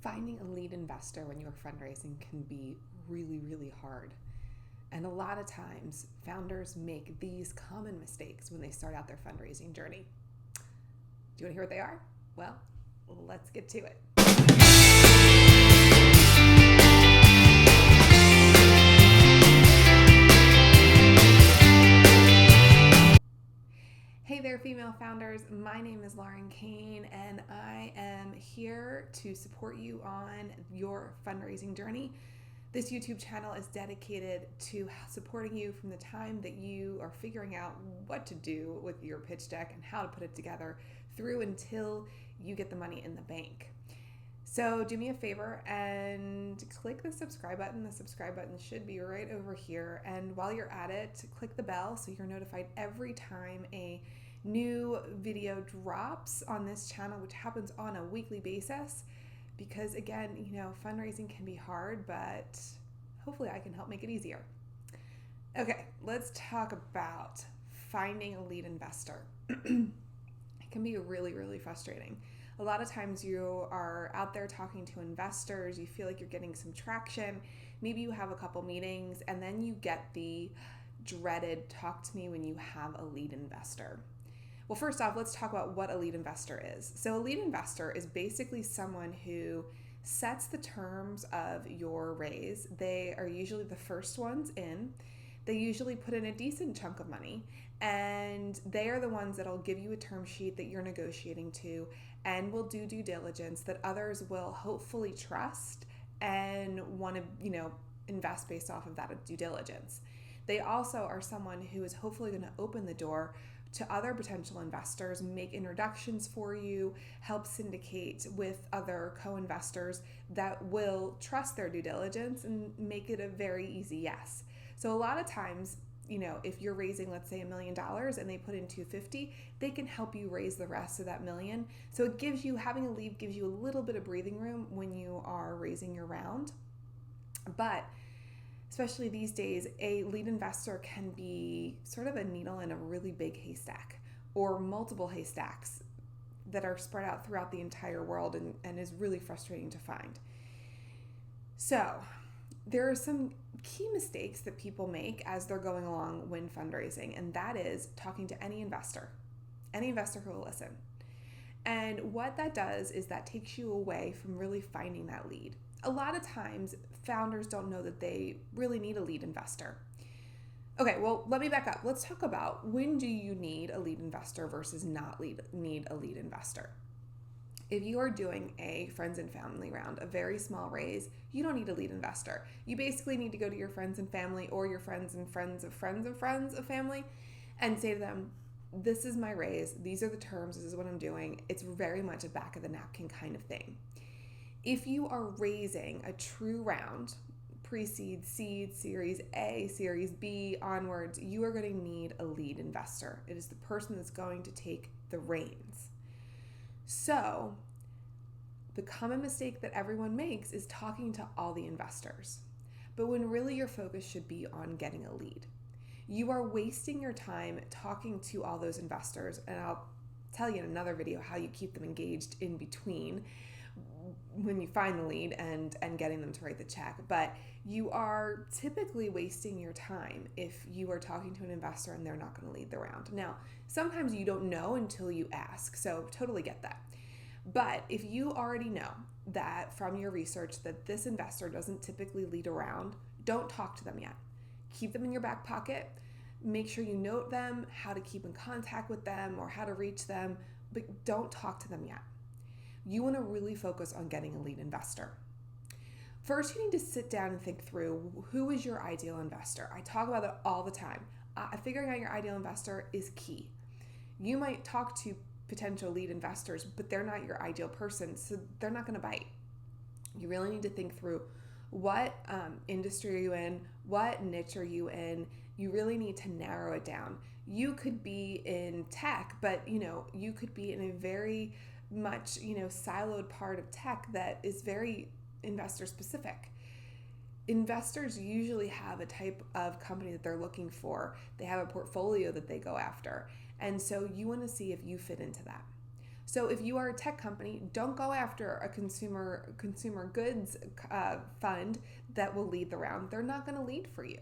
Finding a lead investor when you're fundraising can be really, really hard. And a lot of times, founders make these common mistakes when they start out their fundraising journey. Do you want to hear what they are? Well, let's get to it. Hey there, female founders. My name is Lauren Kane, and I am here to support you on your fundraising journey. This YouTube channel is dedicated to supporting you from the time that you are figuring out what to do with your pitch deck and how to put it together through until you get the money in the bank. So do me a favor and click the subscribe button. The subscribe button should be right over here. And while you're at it, click the bell so you're notified every time a new video drops on this channel, which happens on a weekly basis. Because again, fundraising can be hard, but hopefully I can help make it easier. Okay, let's talk about finding a lead investor. It can be really, really frustrating. A lot of times you are out there talking to investors, you feel like you're getting some traction, maybe you have a couple meetings, and then you get the dreaded talk to me when you have a lead investor. Well, first off, let's talk about what a lead investor is. So a lead investor is basically someone who sets the terms of your raise. They are usually the first ones in. They usually put in a decent chunk of money, and they are the ones that'll give you a term sheet that you're negotiating to and will do due diligence that others will hopefully trust and want to, invest based off of that due diligence. They also are someone who is hopefully going to open the door to other potential investors, make introductions for you, help syndicate with other co-investors that will trust their due diligence and make it a very easy yes. So a lot of times, if you're raising, let's say $1 million and they put in $250, they can help you raise the rest of that $1 million. So having a lead gives you a little bit of breathing room when you are raising your round. But especially these days, a lead investor can be sort of a needle in a really big haystack or multiple haystacks that are spread out throughout the entire world and is really frustrating to find. So there are some key mistakes that people make as they're going along when fundraising, and that is talking to any investor who will listen. And what that does is that takes you away from really finding that lead. A lot of times, founders don't know that they really need a lead investor. Okay, well, let me back up. Let's talk about when do you need a lead investor versus not need a lead investor. If you are doing a friends and family round, a very small raise, you don't need a lead investor. You basically need to go to your friends and family or your friends and friends of friends of friends of family and say to them, this is my raise, these are the terms, this is what I'm doing. It's very much a back of the napkin kind of thing. If you are raising a true round, pre-seed, seed, Series A, Series B, onwards, you are going to need a lead investor. It is the person that's going to take the reins. So, the common mistake that everyone makes is talking to all the investors. But when really your focus should be on getting a lead. You are wasting your time talking to all those investors, and I'll tell you in another video how you keep them engaged in between when you find the lead and getting them to write the check. But you are typically wasting your time if you are talking to an investor and they're not going to lead the round. Now, sometimes you don't know until you ask, so totally get that. But if you already know that from your research that this investor doesn't typically lead a round, don't talk to them yet. Keep them in your back pocket. Make sure you note them, how to keep in contact with them or how to reach them, but don't talk to them yet. You want to really focus on getting a lead investor. First, you need to sit down and think through who is your ideal investor. I talk about it all the time. Figuring out your ideal investor is key. You might talk to potential lead investors, but they're not your ideal person, so they're not going to bite. You really need to think through what industry are you in, what niche are you in. You really need to narrow it down. You could be in tech, but you could be in a very much siloed part of tech that is very investor specific. Investors usually have a type of company that they're looking for. They have a portfolio that they go after. And so you want to see if you fit into that. So if you are a tech company, don't go after a consumer goods fund that will lead the round. They're not going to lead for you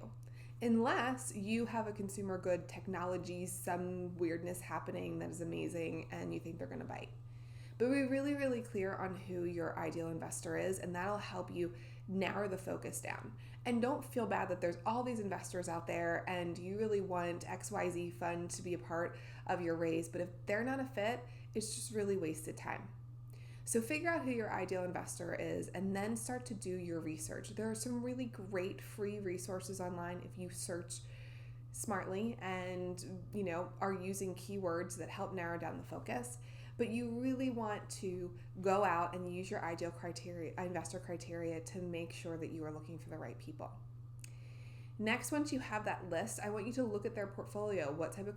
unless you have a consumer good technology, some weirdness happening that is amazing and you think they're going to bite. But be really, really clear on who your ideal investor is, and that'll help you narrow the focus down. And don't feel bad that there's all these investors out there and you really want XYZ fund to be a part of your raise, but if they're not a fit, it's just really wasted time. So figure out who your ideal investor is and then start to do your research. There are some really great free resources online if you search smartly and are using keywords that help narrow down the focus. But you really want to go out and use your ideal investor criteria to make sure that you are looking for the right people. Next, once you have that list, I want you to look at their portfolio. What type of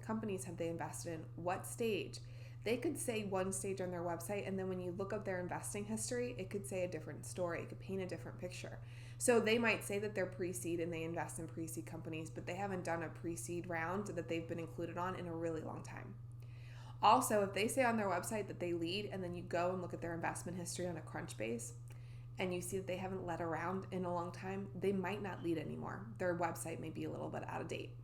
companies have they invested in? What stage? They could say one stage on their website, and then when you look up their investing history, it could say a different story. It could paint a different picture. So they might say that they're pre-seed and they invest in pre-seed companies, but they haven't done a pre-seed round that they've been included on in a really long time. Also, if they say on their website that they lead, and then you go and look at their investment history on a Crunchbase, and you see that they haven't led a round in a long time, they might not lead anymore. Their website may be a little bit out of date.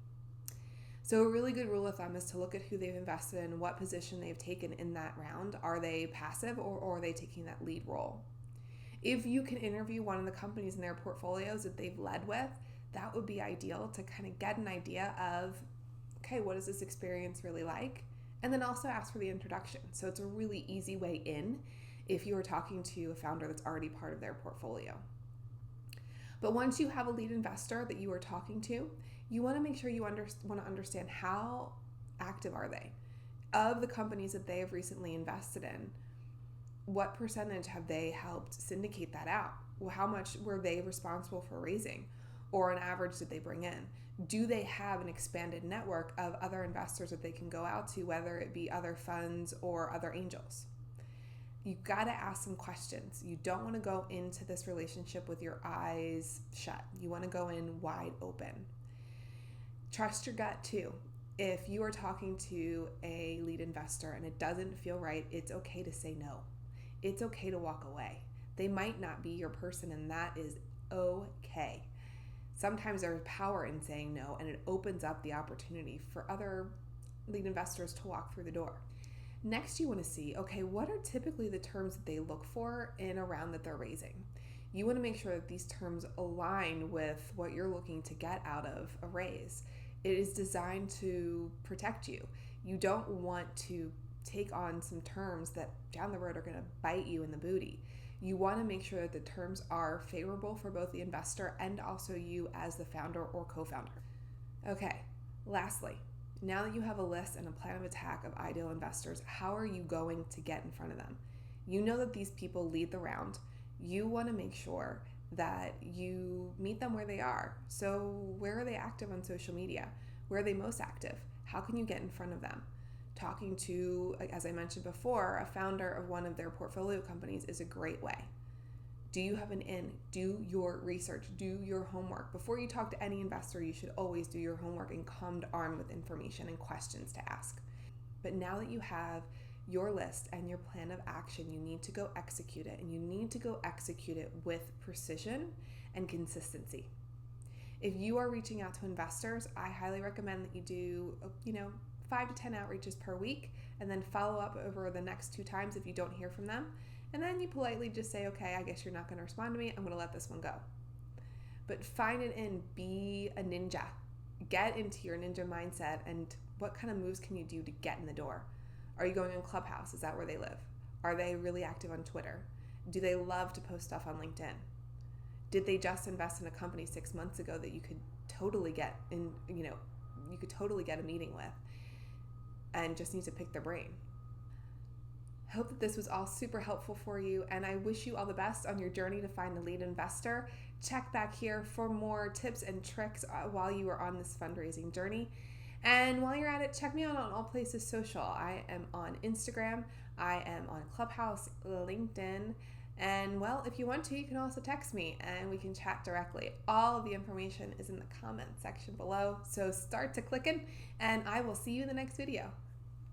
So a really good rule of thumb is to look at who they've invested in, what position they've taken in that round. Are they passive or are they taking that lead role? If you can interview one of the companies in their portfolios that they've led with, that would be ideal to kind of get an idea of, okay, what is this experience really like? And then also ask for the introduction. So it's a really easy way in if you are talking to a founder that's already part of their portfolio. But once you have a lead investor that you are talking to, you want to make sure you want to understand how active are they? Of the companies that they have recently invested in, what percentage have they helped syndicate that out? Well, how much were they responsible for raising? Or on average did they bring in? Do they have an expanded network of other investors that they can go out to, whether it be other funds or other angels? You've got to ask some questions. You don't want to go into this relationship with your eyes shut. You want to go in wide open. Trust your gut too. If you are talking to a lead investor and it doesn't feel right, it's okay to say no. It's okay to walk away. They might not be your person, and that is okay. Sometimes there's power in saying no, and it opens up the opportunity for other lead investors to walk through the door. Next, you want to see, okay, what are typically the terms that they look for in a round that they're raising? You want to make sure that these terms align with what you're looking to get out of a raise. It is designed to protect you. You don't want to take on some terms that down the road are going to bite you in the booty. You want to make sure that the terms are favorable for both the investor and also you as the founder or co-founder. Okay, lastly, now that you have a list and a plan of attack of ideal investors, how are you going to get in front of them? You know that these people lead the round. You want to make sure that you meet them where they are. So where are they active on social media? Where are they most active? How can you get in front of them? Talking to, as I mentioned before, a founder of one of their portfolio companies is a great way. Do you have an in? Do your research, do your homework. Before you talk to any investor, you should always do your homework and come armed with information and questions to ask. But now that you have your list and your plan of action, you need to go execute it, and you need to go execute it with precision and consistency. If you are reaching out to investors, I highly recommend that you do, 5 to 10 outreaches per week, and then follow up over the next 2 times if you don't hear from them. And then you politely just say, okay, I guess you're not going to respond to me. I'm going to let this one go. But find it in, be a ninja. Get into your ninja mindset, and what kind of moves can you do to get in the door? Are you going on Clubhouse? Is that where they live? Are they really active on Twitter? Do they love to post stuff on LinkedIn? Did they just invest in a company 6 months ago that you could totally get in, you could totally get a meeting with and just need to pick their brain? I hope that this was all super helpful for you, and I wish you all the best on your journey to find the lead investor. Check back here for more tips and tricks while you are on this fundraising journey. And while you're at it, check me out on all places social. I am on Instagram, I am on Clubhouse, LinkedIn, and well, if you want to, you can also text me and we can chat directly. All of the information is in the comment section below, so start to clicking, and I will see you in the next video.